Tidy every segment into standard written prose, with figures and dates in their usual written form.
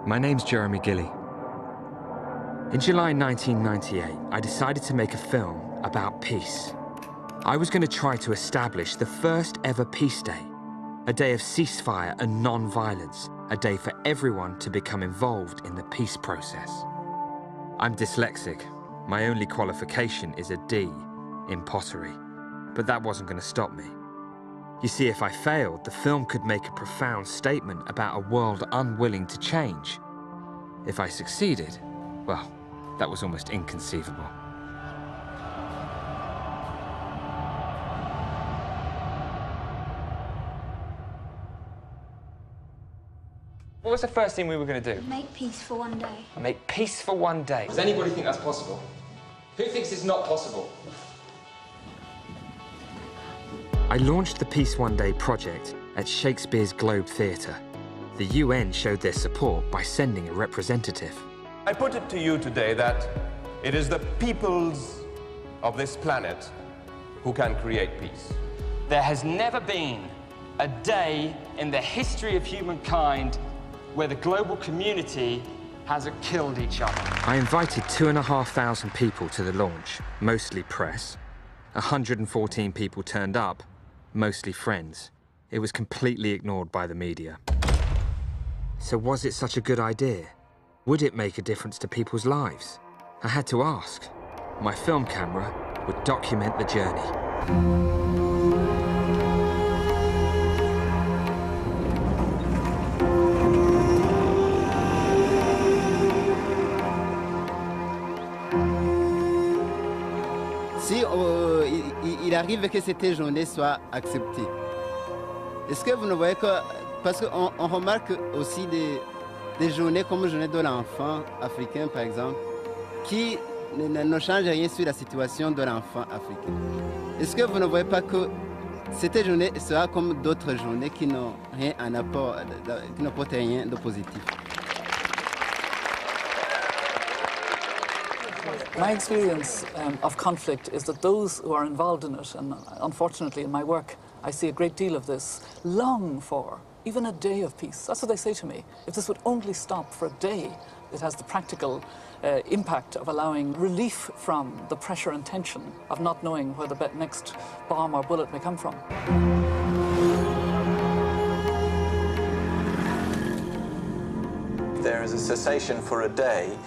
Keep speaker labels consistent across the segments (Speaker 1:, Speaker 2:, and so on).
Speaker 1: My name's Jeremy Gilly. In July 1998, I decided to make a film about peace. I was going to try to establish the first ever peace day, a day of ceasefire and non-violence, a day for everyone to become involved in the peace process. I'm dyslexic. My only qualification is a D in pottery, but that wasn't going to stop me. You see, if I failed, the film could make a profound statement about a world unwilling to change. If I succeeded, well, that was almost inconceivable. What was the first thing we were going to do?
Speaker 2: Make peace for one day.
Speaker 1: Make peace for one day. Does anybody think that's possible? Who thinks it's not possible? I launched the Peace One Day project at Shakespeare's Globe Theatre. The UN showed their support by sending a representative.
Speaker 3: I put it to you today that it is the peoples of this planet who can create peace.
Speaker 4: There has never been a day in the history of humankind where the global community hasn't killed each other.
Speaker 1: I invited 2,500 people to the launch, mostly press. 114 people turned up, mostly friends. It was completely ignored by the media. So was it such a good idea? Would it make a difference to people's lives? I had to ask. My film camera would document the journey.
Speaker 5: Si il arrive que cette journée soit acceptée, est-ce que vous ne voyez que... Parce qu'on remarque aussi des journées comme la journée de l'enfant africain, par exemple, qui ne changent rien sur la situation de l'enfant africain. Est-ce que vous ne voyez pas que cette journée sera comme d'autres journées qui n'ont rien en apport, qui n'apportent rien de positif?
Speaker 6: My experience of conflict is that those who are involved in it, and unfortunately in my work I see a great deal of this, long for even a day of peace. That's what they say to me. If this would only stop for a day, it has the practical impact of allowing relief from the pressure and tension of not knowing where the next bomb or bullet may come from.
Speaker 7: If there is a cessation for a day,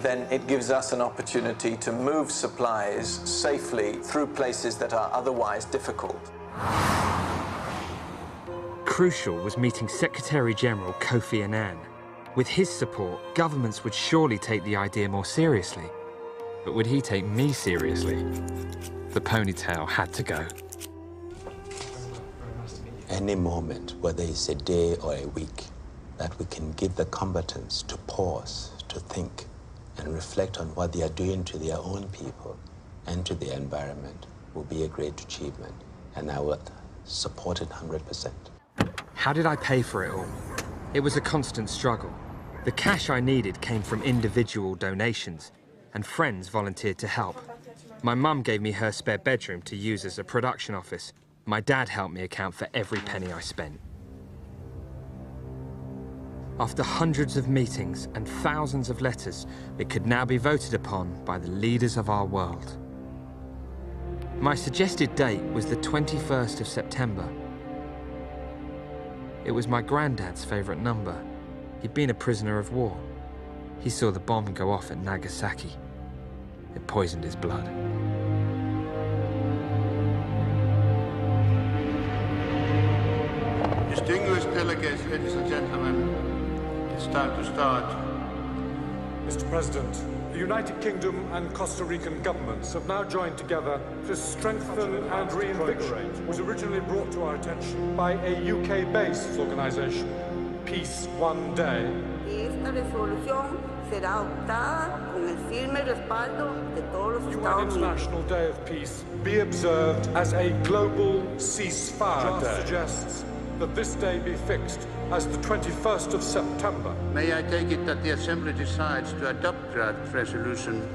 Speaker 7: then it gives us an opportunity to move supplies safely through places that are otherwise difficult.
Speaker 1: Crucial was meeting Secretary-General Kofi Annan. With his support, governments would surely take the idea more seriously. But would he take me seriously? The ponytail had to go.
Speaker 8: Any moment, whether it's a day or a week, that we can give the combatants to pause, to think, and reflect on what they are doing to their own people and to the environment will be a great achievement, and I would support it 100%.
Speaker 1: How did I pay for it all? It was a constant struggle. The cash I needed came from individual donations, and friends volunteered to help. My mum gave me her spare bedroom to use as a production office. My dad helped me account for every penny I spent. After hundreds of meetings and thousands of letters, it could now be voted upon by the leaders of our world. My suggested date was the 21st of September. It was my granddad's favourite number. He'd been a prisoner of war. He saw the bomb go off at Nagasaki. It poisoned his blood.
Speaker 9: Distinguished delegates, ladies and gentlemen, it's time to start.
Speaker 10: Mr. President, the United Kingdom and Costa Rican governments have now joined together to strengthen and reinvigorate what was originally brought to our attention by a UK-based organisation, Peace One Day.
Speaker 11: Esta resolución será adoptada con el firme respaldo de todos los
Speaker 10: UN International Day of Peace be observed as a global ceasefire day. Suggests that this day be fixed as the 21st of September.
Speaker 9: May I take it that the Assembly decides to adopt draft resolution?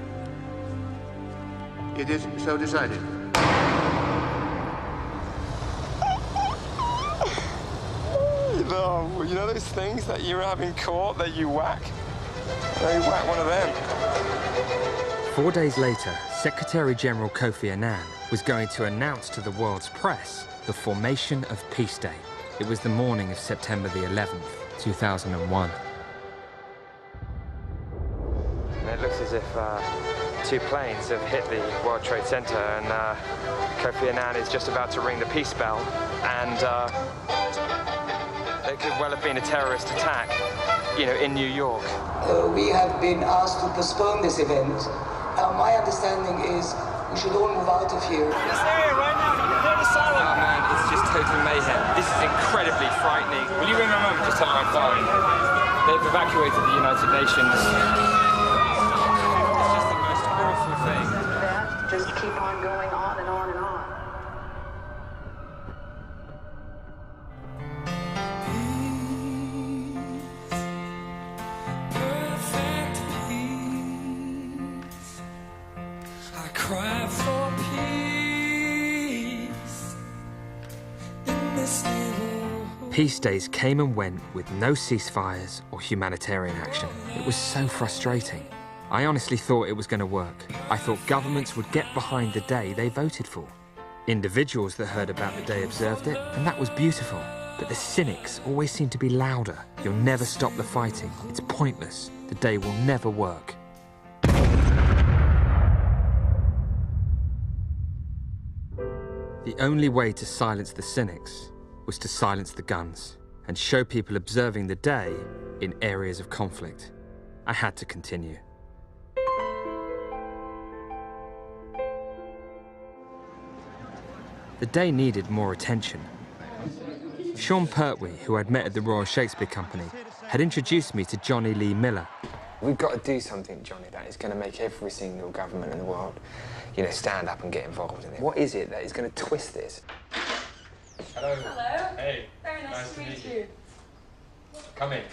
Speaker 9: It is so decided.
Speaker 4: No, you know those things that you have in court that you whack? They whack one of them.
Speaker 1: 4 days later, Secretary-General Kofi Annan was going to announce to the world's press the formation of Peace Day. It was the morning of September the 11th, 2001.
Speaker 2: It looks as if two planes have hit the World Trade Center, and Kofi Annan is just about to ring the peace bell, and there could well have been a terrorist attack, you know, in New York.
Speaker 12: We have been asked to postpone this event. My understanding is we should all move out of here.
Speaker 2: Oh man, it's just total mayhem. This is incredibly frightening. Will you ring my mum? Just tell her I'm fine. They've evacuated the United Nations. It's just the most awful thing.
Speaker 12: Just keep on going on and on and on.
Speaker 13: Cry for peace in this neighborhood.
Speaker 1: Peace days came and went with no ceasefires or humanitarian action. It was so frustrating. I honestly thought it was going to work. I thought governments would get behind the day they voted for. Individuals that heard about the day observed it, and that was beautiful. But the cynics always seem to be louder. You'll never stop the fighting. It's pointless. The day will never work. The only way to silence the cynics was to silence the guns and show people observing the day in areas of conflict. I had to continue. The day needed more attention. Sean Pertwee, who I'd met at the Royal Shakespeare Company, had introduced me to Johnny Lee Miller.
Speaker 2: We've got to do something, Johnny, that is going to make every single government in the world, you know, stand up and get involved in it. What is it that is going to twist this? Hello.
Speaker 14: Hello.
Speaker 2: Hey.
Speaker 14: Very nice to meet you.
Speaker 2: Come in.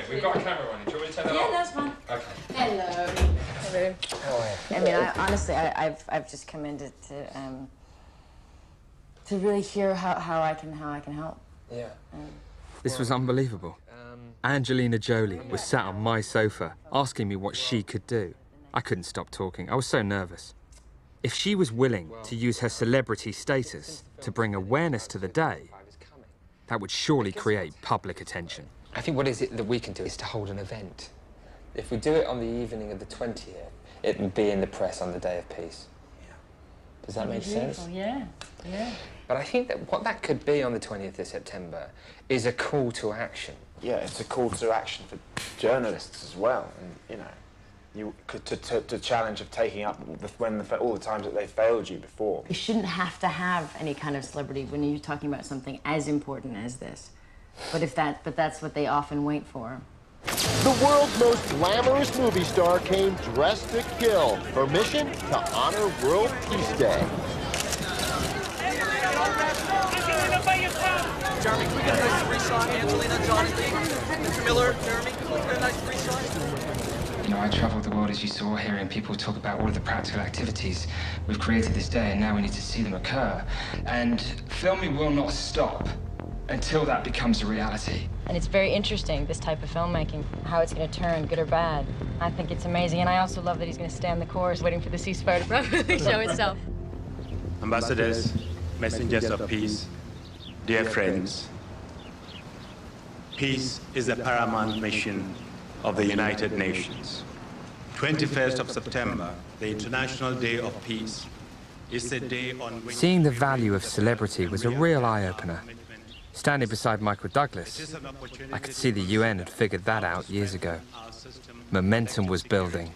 Speaker 2: We've got a camera on you. Do you want me to turn that off?
Speaker 14: Yeah, that's fine.
Speaker 2: Okay.
Speaker 14: Hello. Hello.
Speaker 2: Oh,
Speaker 14: I mean, honestly, I've just come in to really hear how I can help.
Speaker 2: Yeah.
Speaker 1: This was unbelievable. Angelina Jolie was sat on my sofa asking me what she could do. I couldn't stop talking. I was so nervous. If she was willing to use her celebrity status to bring awareness to the day, that would surely create public attention.
Speaker 2: I think what is it that we can do is to hold an event. If we do it on the evening of the 20th, it would be in the press on the Day of Peace. Does that make sense?
Speaker 14: Yeah.
Speaker 2: But I think that what that could be on the 20th of September is a call to action.
Speaker 15: Yeah, it's a call to action for journalists as well, and you know, to challenge of taking up all the times that they failed you before.
Speaker 14: You shouldn't have to have any kind of celebrity when you're talking about something as important as this. But that's what they often wait for.
Speaker 16: The world's most glamorous movie star came dressed to kill. Her mission? To honor World Peace Day.
Speaker 17: Jeremy, can we get a nice three-shot? Angelina, Jonathan, Mr. Miller, Jeremy, can we get a nice three-shot?
Speaker 2: You know, I travel the world, as you saw, hearing people talk about all of the practical activities we've created this day, and now we need to see them occur. And filming will not stop until that becomes a reality.
Speaker 18: And it's very interesting, this type of filmmaking, how it's going to turn, good or bad. I think it's amazing, and I also love that he's going to stay on the course waiting for the ceasefire to properly show itself.
Speaker 19: Ambassadors, messengers of peace, dear friends, peace is the paramount mission of the United Nations. 21st of September, the International Day of Peace, is a day on which...
Speaker 1: Seeing the value of celebrity was a real eye-opener. Standing beside Michael Douglas, I could see the UN had figured that out years ago. Momentum was building.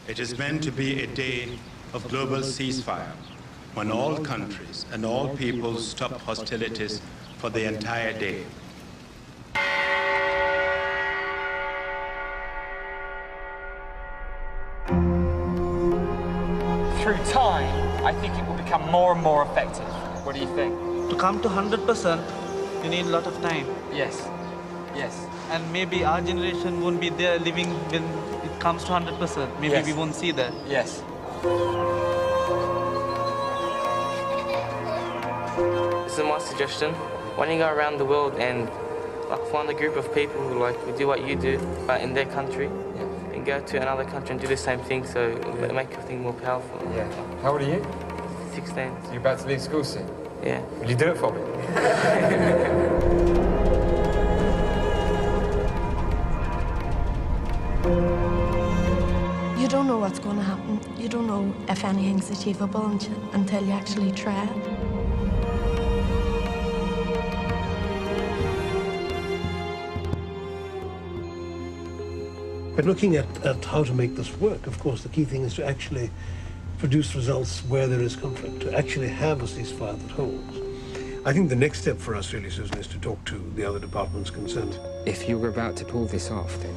Speaker 19: It is meant to be a day of global ceasefire, when all countries and all peoples stop hostilities for the entire day.
Speaker 4: Through time, I think it will become more and more effective. What do you think?
Speaker 17: To come to 100%, you need a lot of time.
Speaker 4: Yes.
Speaker 17: And maybe our generation won't be there living when it comes to 100%. Maybe we won't see that.
Speaker 4: Yes.
Speaker 20: This is my suggestion. When you go around the world and like find a group of people who like who do what you do, but in their country, and go to another country and do the same thing, so it'll make everything more powerful.
Speaker 2: Yeah. How old are you?
Speaker 20: 16.
Speaker 2: So you're about to leave school soon?
Speaker 20: Yeah.
Speaker 2: Will you do it for me?
Speaker 21: You don't know what's going to happen. You don't know if anything's achievable until you actually try it.
Speaker 22: But looking at how to make this work, of course, the key thing is to actually produce results where there is conflict, to actually have a ceasefire that holds. I think the next step for us really, Susan, is to talk to the other departments concerned.
Speaker 1: If you were about to pull this off, then,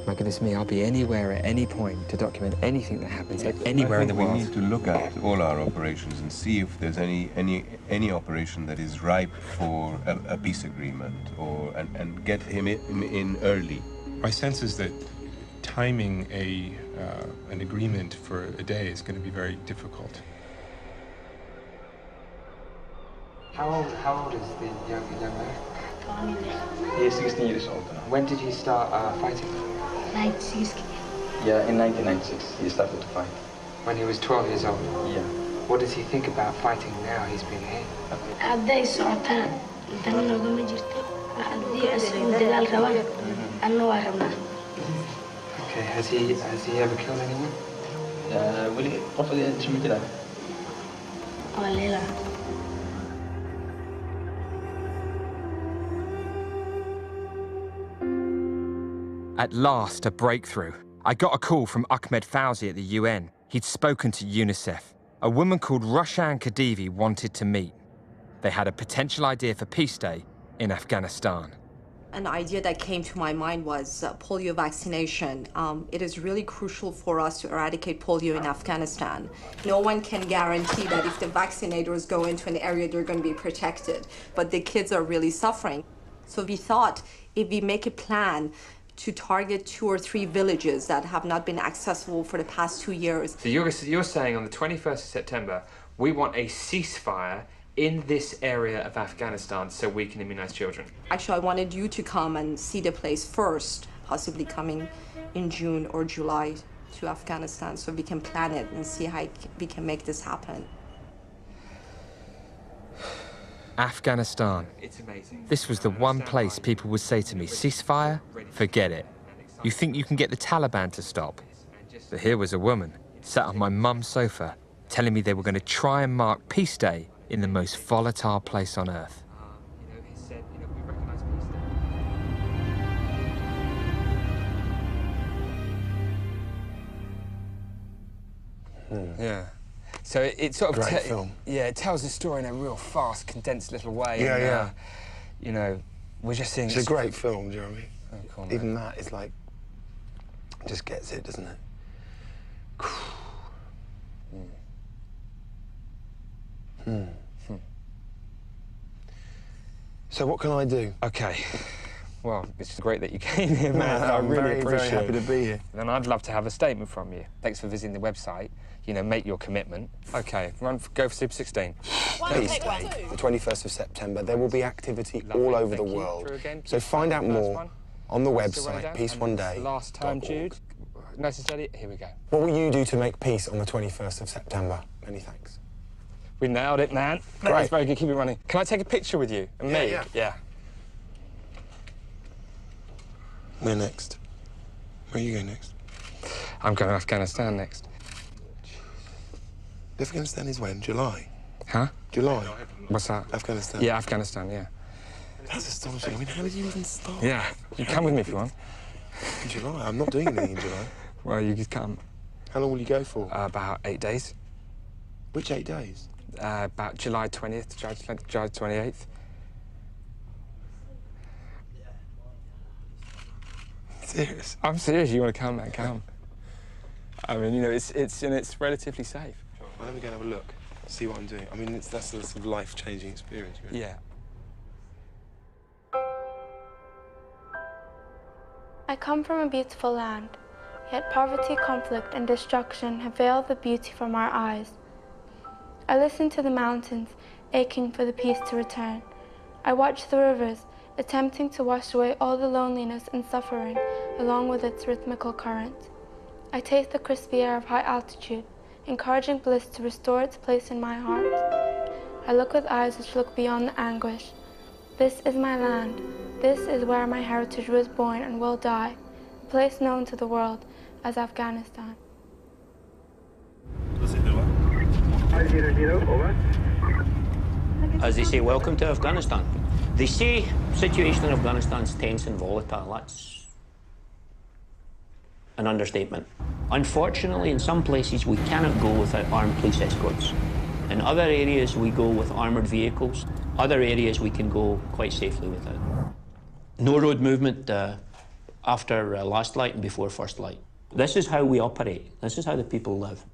Speaker 1: my goodness me, I'll be anywhere at any point to document anything that happens anywhere in the world.
Speaker 3: We need to look at all our operations and see if there's any operation that is ripe for a peace agreement, and get him in early.
Speaker 23: My sense is that timing an agreement for a day is going to be very difficult.
Speaker 2: How old is the young man?
Speaker 24: He is 16 years old now.
Speaker 2: When did he start fighting?
Speaker 24: 96. Yeah, in 1996 he started to fight.
Speaker 2: When he was 12 years old?
Speaker 24: Yeah.
Speaker 2: What does he think about fighting now he's been here?
Speaker 24: Hadday socotaan intana noogama jirto haddii asagu dagaal rabaan anna waa rabnaa.
Speaker 2: Okay, has he ever killed anyone?
Speaker 24: weli qof adiga disho ma jiraan? Waa leelaa.
Speaker 1: At last, a breakthrough. I got a call from Ahmed Fauzi at the UN. He'd spoken to UNICEF. A woman called Rushan Khedivi wanted to meet. They had a potential idea for Peace Day in Afghanistan.
Speaker 25: An idea that came to my mind was polio vaccination. It is really crucial for us to eradicate polio in Afghanistan. No one can guarantee that if the vaccinators go into an area, they're going to be protected. But the kids are really suffering. So we thought if we make a plan to target 2 or 3 villages that have not been accessible for the past 2 years.
Speaker 1: So you're saying on the 21st of September, we want a ceasefire in this area of Afghanistan so we can immunize children?
Speaker 25: Actually, I wanted you to come and see the place first, possibly coming in June or July to Afghanistan so we can plan it and see how we can make this happen.
Speaker 1: Afghanistan. It's amazing. This was the one place people would say to me, ceasefire? Forget it. You think you can get the Taliban to stop? But here was a woman, sat on my mum's sofa, telling me they were going to try and mark Peace Day in the most volatile place on earth. Yeah. So it sort of
Speaker 26: great film.
Speaker 1: Yeah, it tells the story in a real fast, condensed little way.
Speaker 26: Yeah,
Speaker 1: and,
Speaker 26: yeah.
Speaker 1: You know, we're just seeing.
Speaker 26: It's a great film, do you know what I mean?
Speaker 1: Oh, cool,
Speaker 26: even that is like, just gets it, doesn't it? So what can I do?
Speaker 1: Okay. Well, it's great that you came here, man. I
Speaker 26: I'm
Speaker 1: really appreciate
Speaker 26: very happy to be here.
Speaker 1: And I'd love to have a statement from you. Thanks for visiting the website. You know, make your commitment. Okay, go for Super 16.
Speaker 26: Peace Day, the 21st of September. There will be activity all over the world. So find out more on the website, peaceoneday.org.
Speaker 1: Last time, Jude. Nice to study. Here we go.
Speaker 26: What will you do to make peace on the 21st of September? Many thanks.
Speaker 1: We nailed it, man.
Speaker 26: Great.
Speaker 1: That's very good. Keep it running. Can I take a picture with you and me? Yeah.
Speaker 26: Where next? Where are you going next?
Speaker 1: I'm going to Afghanistan next.
Speaker 26: Afghanistan is when? July?
Speaker 1: Huh?
Speaker 26: July?
Speaker 1: What's that?
Speaker 26: Afghanistan?
Speaker 1: Yeah, Afghanistan, yeah.
Speaker 26: That's astonishing. I mean, how did you even start?
Speaker 1: Yeah. You come with me if you want.
Speaker 26: In July? I'm not doing anything in July.
Speaker 1: Well, you could come.
Speaker 26: How long will you go for?
Speaker 1: About 8 days.
Speaker 26: Which 8 days?
Speaker 1: About July 20th to July 28th.
Speaker 26: Serious?
Speaker 1: I'm serious. You want to come, man? Come. I mean, you know, it's relatively safe.
Speaker 26: Well, let me go and have a look, see what I'm doing. I mean, that's a sort of life-changing experience, really.
Speaker 1: Yeah.
Speaker 27: I come from a beautiful land, yet poverty, conflict, and destruction have veiled the beauty from our eyes. I listen to the mountains, aching for the peace to return. I watch the rivers, attempting to wash away all the loneliness and suffering along with its rhythmical current. I taste the crispy air of high altitude, encouraging bliss to restore its place in my heart. I look with eyes which look beyond the anguish. This is my land. This is where my heritage was born and will die, a place known to the world as Afghanistan.
Speaker 5: As they say, welcome to Afghanistan. They say situation in Afghanistan is tense and volatile. That's an understatement. Unfortunately, in some places, we cannot go without armed police escorts. In other areas, we go with armoured vehicles. Other areas, we can go quite safely without. No road movement after last light and before first light. This is how we operate. This is how the people live.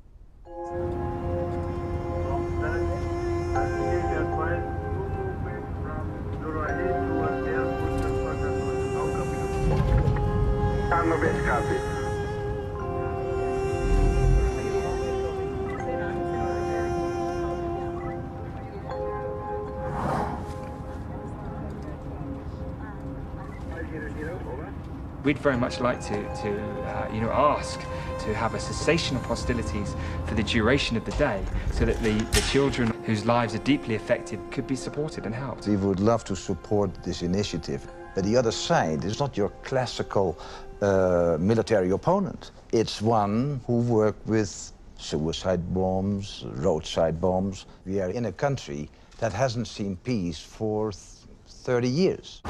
Speaker 2: We'd very much like to ask to have a cessation of hostilities for the duration of the day, so that the children whose lives are deeply affected could be supported and helped.
Speaker 6: We would love to support this initiative, but the other side is not your classical military opponent. It's one who worked with suicide bombs, roadside bombs. We are in a country that hasn't seen peace for 30 years.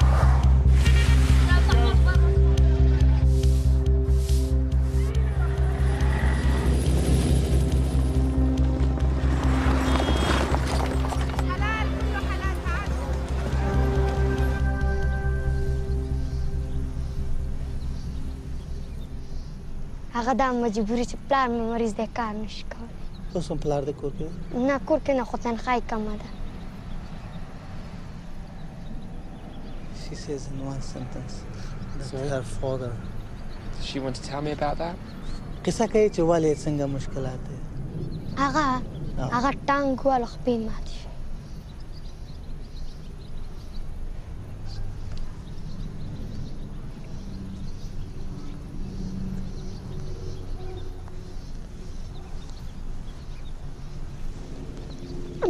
Speaker 24: هغه دا مجبوري چې پلار مې مریض دی کار نشي کولی.
Speaker 17: اوس هم پلار د کور کې؟
Speaker 24: نه کور کې نه خو تنخواه یې کمه ده.
Speaker 17: She says in one sentence that her father.
Speaker 2: Does she want to tell me about that?
Speaker 17: قصه کوي چې والد څنګه مشکلات دي.
Speaker 24: هغه ټانګ والو خپې مات شي.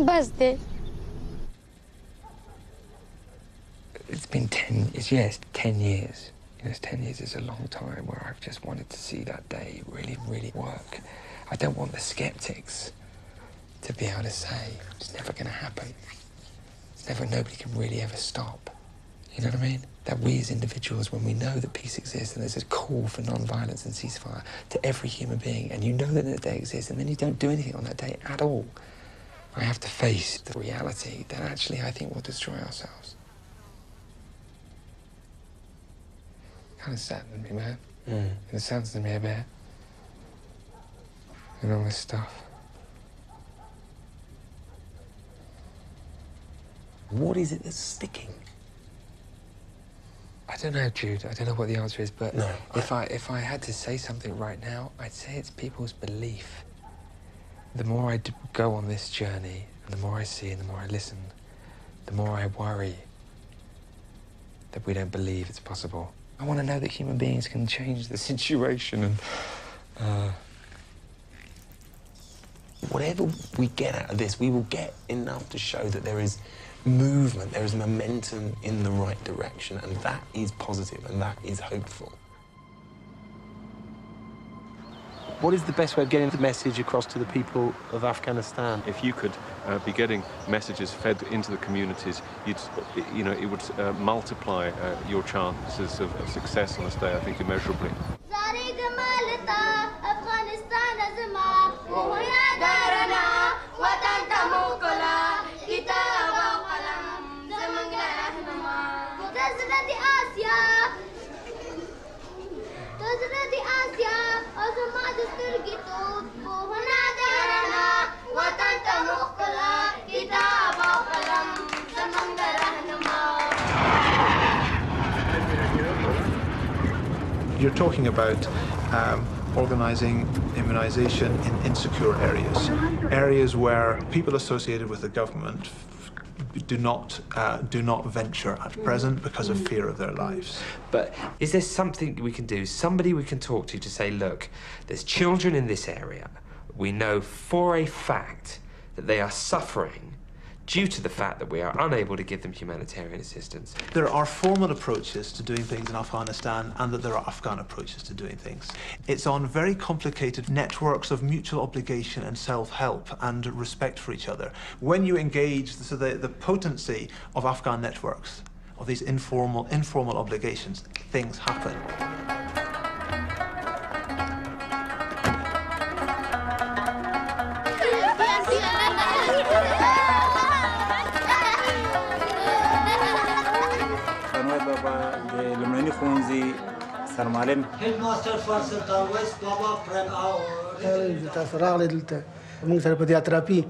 Speaker 24: بس دی.
Speaker 2: It's been 10 years. 10 years. 10 years is a long time where I've just wanted to see that day really, really work. I don't want the skeptics to be able to say, it's never going to happen. It's never, nobody can really ever stop. You know what I mean? That we as individuals, when we know that peace exists and there's a call for non-violence and ceasefire to every human being, and you know that that day exists, and then you don't do anything on that day at all, I have to face the reality that actually I think we'll destroy ourselves. Kind of saddens me, man. It saddens me a bit. And all this stuff.
Speaker 3: What is it that's sticking?
Speaker 2: I don't know, Jude. I don't know what the answer is, but if I had to say something right now, I'd say it's people's belief. The more I go on this journey, and the more I see and the more I listen, the more I worry that we don't believe it's possible. I want to know that human beings can change the situation, and
Speaker 3: whatever we get out of this, we will get enough to show that there is movement, there is momentum in the right direction, and that is positive and that is hopeful.
Speaker 22: What is the best way of getting the message across to the people of Afghanistan?
Speaker 7: If you could be getting messages fed into the communities, it would multiply your chances of success on this day, I think, immeasurably.
Speaker 8: You're talking about organising immunisation in insecure areas where people associated with the government do not venture at present because of fear of their lives.
Speaker 1: But is there something we can do, somebody we can talk to say, look, there's children in this area. We know for a fact that they are suffering due to the fact that we are unable to give them humanitarian assistance.
Speaker 8: There are formal approaches to doing things in Afghanistan, and that there are Afghan approaches to doing things. It's on very complicated networks of mutual obligation and self-help and respect for each other. When you engage, so the potency of Afghan networks, of these informal obligations, things happen.
Speaker 9: سرمعلم
Speaker 10: Headmaster Faisal Tawais Baba Prem Aur تاسو راغلي دلته موږ سره په تیاتراپي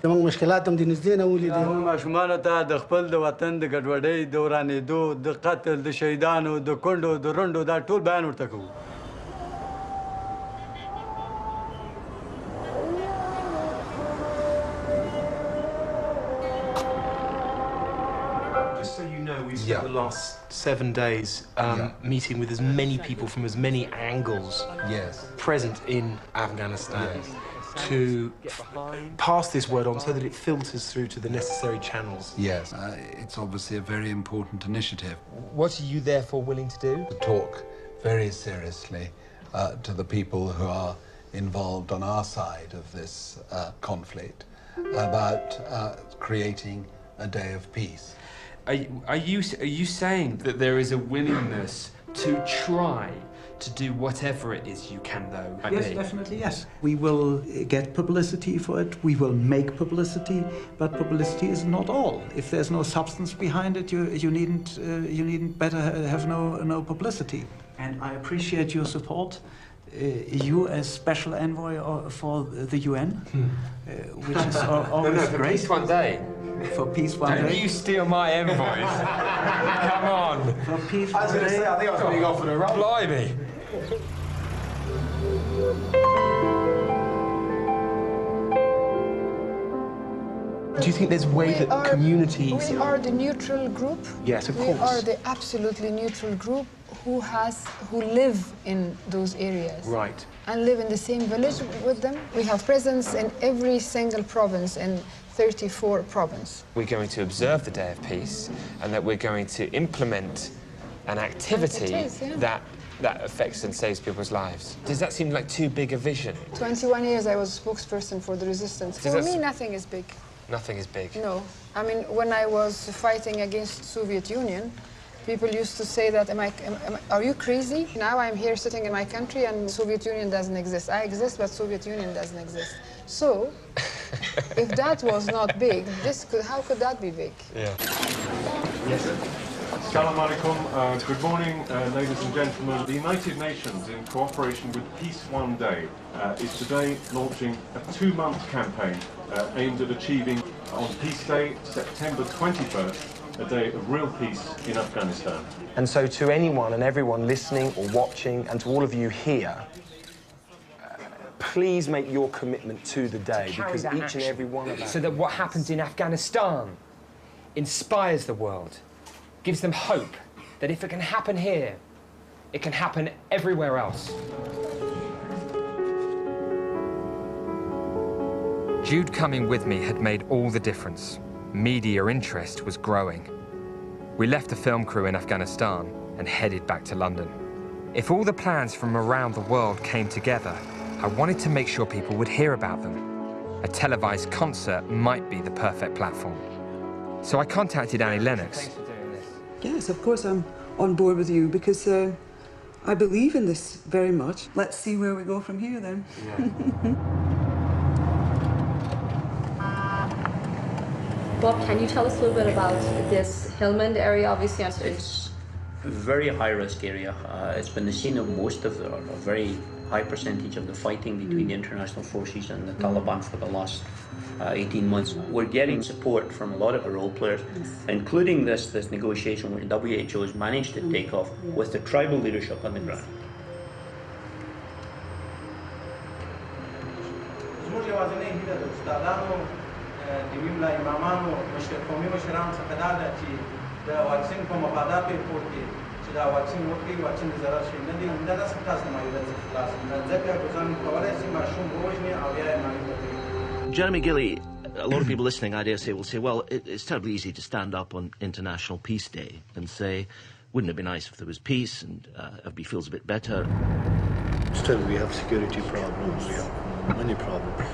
Speaker 10: زموږ مشکلات هم د نږدې نه ولیدل.
Speaker 9: موږ ماشومانو ته د خپل د وطن د ګډوډۍ د ورانېدو د قتل د شهیدانو د کونډو د رنډو دا ټول بیان ورته کوو.
Speaker 8: Just so you know, we've spent the last 7 days meeting with as many people from as many angles present in Afghanistan to pass this word on so that it filters through to the necessary channels.
Speaker 11: Yes, it's obviously a very important initiative.
Speaker 1: What are you therefore willing to do?
Speaker 11: To talk very seriously to the people who are involved on our side of this conflict about creating a day of peace.
Speaker 1: Are you saying that there is a willingness to try to do whatever it is you can, though?
Speaker 12: Yes, definitely, yes. We will get publicity for it, we will make publicity, but publicity is not all. If there's no substance behind it, you needn't better have no publicity. And I appreciate your support. You as special envoy for the UN, which is always
Speaker 1: for
Speaker 12: great.
Speaker 1: Peace one day.
Speaker 12: For peace one day.
Speaker 1: Don't you steal my envoys. Come on.
Speaker 12: For peace one day.
Speaker 1: I was going to say, I think I was being offered a role. Blimey.
Speaker 8: Do you think there's a way that communities...
Speaker 13: We are the neutral group.
Speaker 8: Yes, of course.
Speaker 13: We are the absolutely neutral group who live in those areas.
Speaker 8: Right.
Speaker 13: And live in the same village with them. We have presence in every single province in 34 provinces.
Speaker 1: We're going to observe the Day of Peace, and that we're going to implement an activity that affects and saves people's lives. Does that seem like too big a vision?
Speaker 13: 21 years I was spokesperson for the resistance. For me, nothing is big.
Speaker 1: Nothing is big.
Speaker 13: No. I mean, when I was fighting against Soviet Union, people used to say that, are you crazy? Now I'm here sitting in my country and Soviet Union doesn't exist. I exist, but Soviet Union doesn't exist. So, if that was not big, how could that be big?
Speaker 7: Yeah. Yes. Salam alaikum. Good morning, ladies and gentlemen. The United Nations, in cooperation with Peace One Day, is today launching a 2-month campaign aimed at achieving, on Peace Day, September 21st, a day of real peace in Afghanistan.
Speaker 26: And so to anyone and everyone listening or watching, and to all of you here, please make your commitment to the day, because each and every one of us...
Speaker 1: So that what happens in Afghanistan inspires the world, gives them hope that if it can happen here, it can happen everywhere else. Jude coming with me had made all the difference. Media interest was growing. We left the film crew in Afghanistan and headed back to London. If all the plans from around the world came together, I wanted to make sure people would hear about them. A televised concert might be the perfect platform. So I contacted Annie Lennox.
Speaker 14: Yes, of course I'm on board with you, because I believe in this very much. Let's see where we go from here then. Yeah.
Speaker 25: Bob, can you tell us a little bit about this Helmand area? Obviously,
Speaker 5: it's a very high-risk area. It's been the scene of most of a very high percentage of the fighting between the international forces and the Taliban for the last 18 months. We're getting support from a lot of the role players, including this negotiation where the WHO has managed to take off with the tribal leadership on the ground.
Speaker 9: دیویم لا امامانو قومي مشران څخه دا ده چې د واکسین په مفاداتو یې پورته کړي چې دا واکسین وکړي واکسین د ضرر شي نه دی همدا داسې خلاص مایله څخه خلاص ځکه ګزن کولی شي ماشوم ووژني او بیا یې مایله کوي.
Speaker 4: Jeremy Gilley, a lot of people listening, I dare say, will say, well, it's terribly easy to stand up on International Peace Day and say, wouldn't it be nice if there was peace and everybody feels a bit better?
Speaker 22: Still, we have security problems, we have many problems.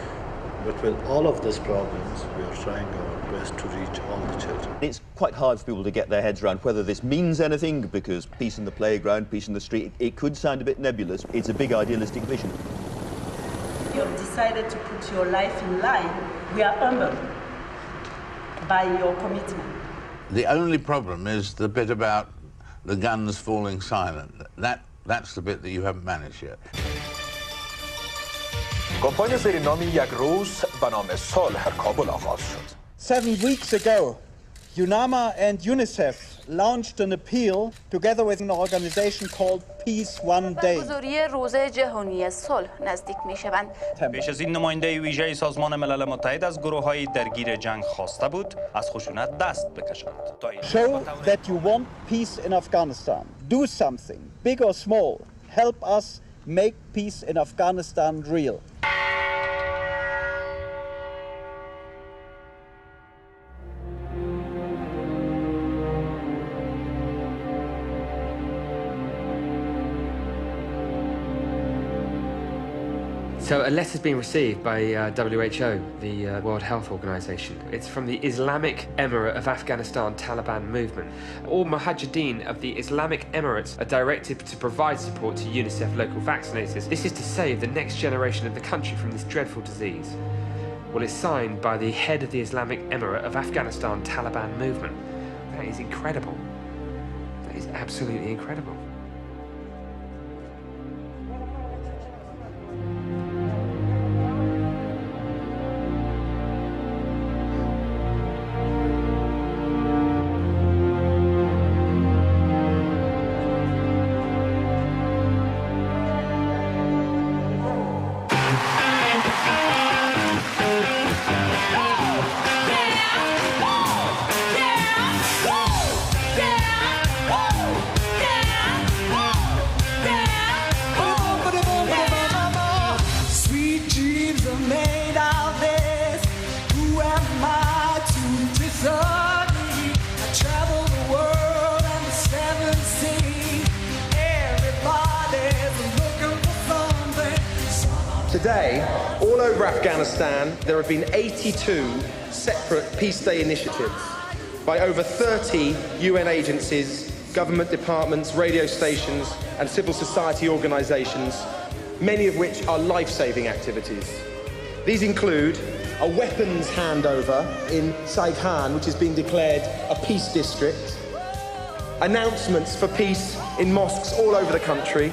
Speaker 22: But with all of these problems, we are trying our best to reach all the children.
Speaker 15: It's quite hard for people to get their heads around whether this means anything, because peace in the playground, peace in the street, it could sound a bit nebulous. It's a big idealistic vision.
Speaker 16: You have decided to put your life in line. We are humbled by your commitment.
Speaker 18: The only problem is the bit about the guns falling silent. That's the bit that you haven't managed yet.
Speaker 19: کمپاین زیر نام یک روز به نام صلح کابل آغاز شد.
Speaker 20: 7 weeks ago, UNAMA and UNICEF launched an appeal together with an organization called Peace One Day.
Speaker 21: برگزاری روز جهانی صلح نزدیک می‌شوند.
Speaker 28: پیش از این نماینده ویژه سازمان ملل متحد از گروه‌های درگیر جنگ خواسته بود از خشونت دست بکشند.
Speaker 20: Show that you want peace in Afghanistan. Do something, big or small. Help us make peace in Afghanistan real.
Speaker 1: So a letter's been received by WHO, the World Health Organization. It's from the Islamic Emirate of Afghanistan Taliban movement. All Mujahideen of the Islamic Emirates are directed to provide support to UNICEF local vaccinators. This is to save the next generation of the country from this dreadful disease. Well, it's signed by the head of the Islamic Emirate of Afghanistan Taliban movement. That is incredible. That is absolutely incredible.
Speaker 19: Today, all over Afghanistan, there have been 82 separate Peace Day initiatives by over 30 UN agencies, government departments, radio stations, and civil society organizations, many of which are life-saving activities. These include a weapons handover in Saigon, which is being declared a peace district, announcements for peace in mosques all over the country,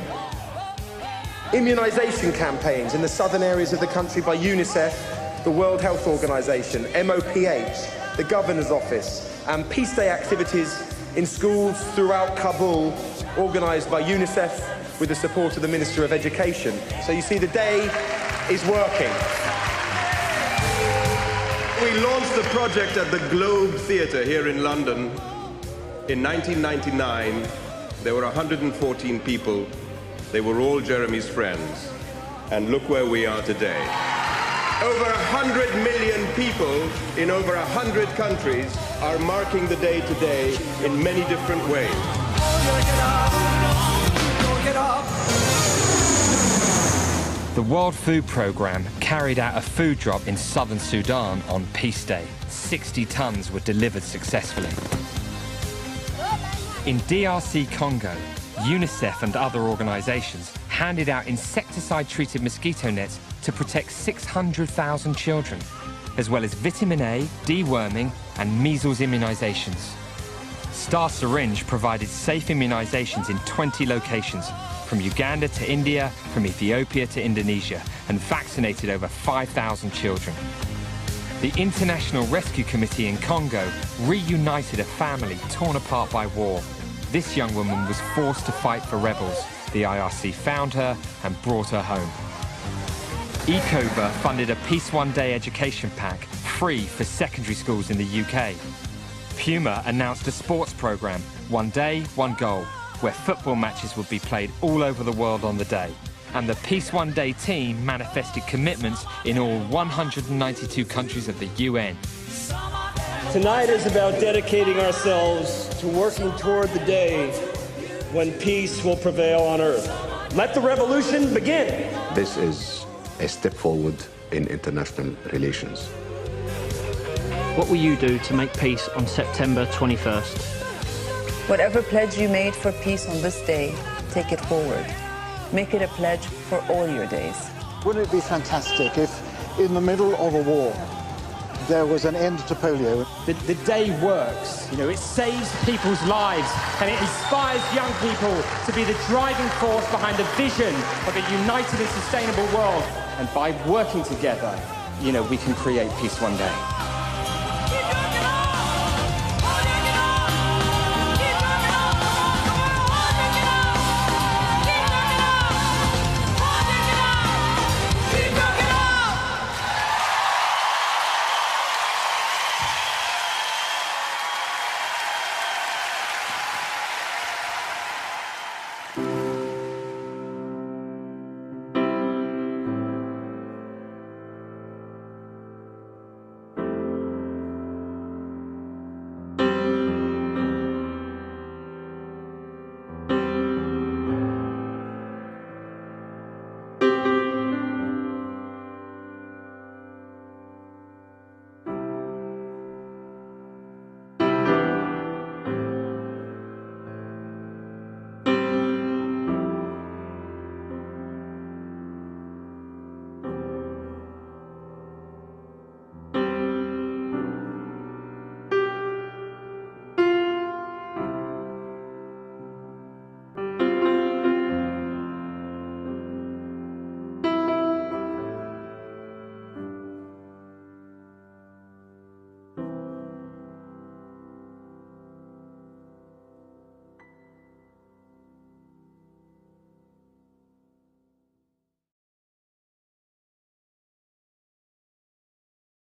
Speaker 19: immunisation campaigns in the southern areas of the country by UNICEF, the World Health Organization, MOPH, the Governor's Office, and Peace Day activities in schools throughout Kabul, organised by UNICEF with the support of the Minister of Education. So you see, the day is working.
Speaker 3: We launched the project at the Globe Theatre here in London in 1999. There were 114 people. They were all Jeremy's friends. And look where we are today. Over 100 million people in over 100 countries are marking the day today in many different ways.
Speaker 1: The World Food Programme carried out a food drop in southern Sudan on Peace Day. 60 tons were delivered successfully. In DRC Congo, UNICEF and other organisations handed out insecticide-treated mosquito nets to protect 600,000 children, as well as vitamin A, deworming and measles immunisations. Star Syringe provided safe immunisations in 20 locations, from Uganda to India, from Ethiopia to Indonesia, and vaccinated over 5,000 children. The International Rescue Committee in Congo reunited a family torn apart by war. This young woman was forced to fight for rebels. The IRC found her and brought her home. ECOVA funded a Peace One Day education pack free for secondary schools in the UK. Puma announced a sports programme, One Day, One Goal, where football matches would be played all over the world on the day. And the Peace One Day team manifested commitments in all 192 countries of the UN.
Speaker 2: Tonight is about dedicating ourselves to working toward the day when peace will prevail on Earth. Let the revolution begin.
Speaker 6: This is a step forward in international relations.
Speaker 5: What will you do to make peace on September 21st?
Speaker 10: Whatever pledge you made for peace on this day, take it forward. Make it a pledge for all your days.
Speaker 11: Wouldn't it be fantastic if, in the middle of a war, there was an end to polio?
Speaker 17: The day works. You know, it saves people's lives and it inspires young people to be the driving force behind the vision of a united and sustainable world. And by working together, you know, we can create peace one day.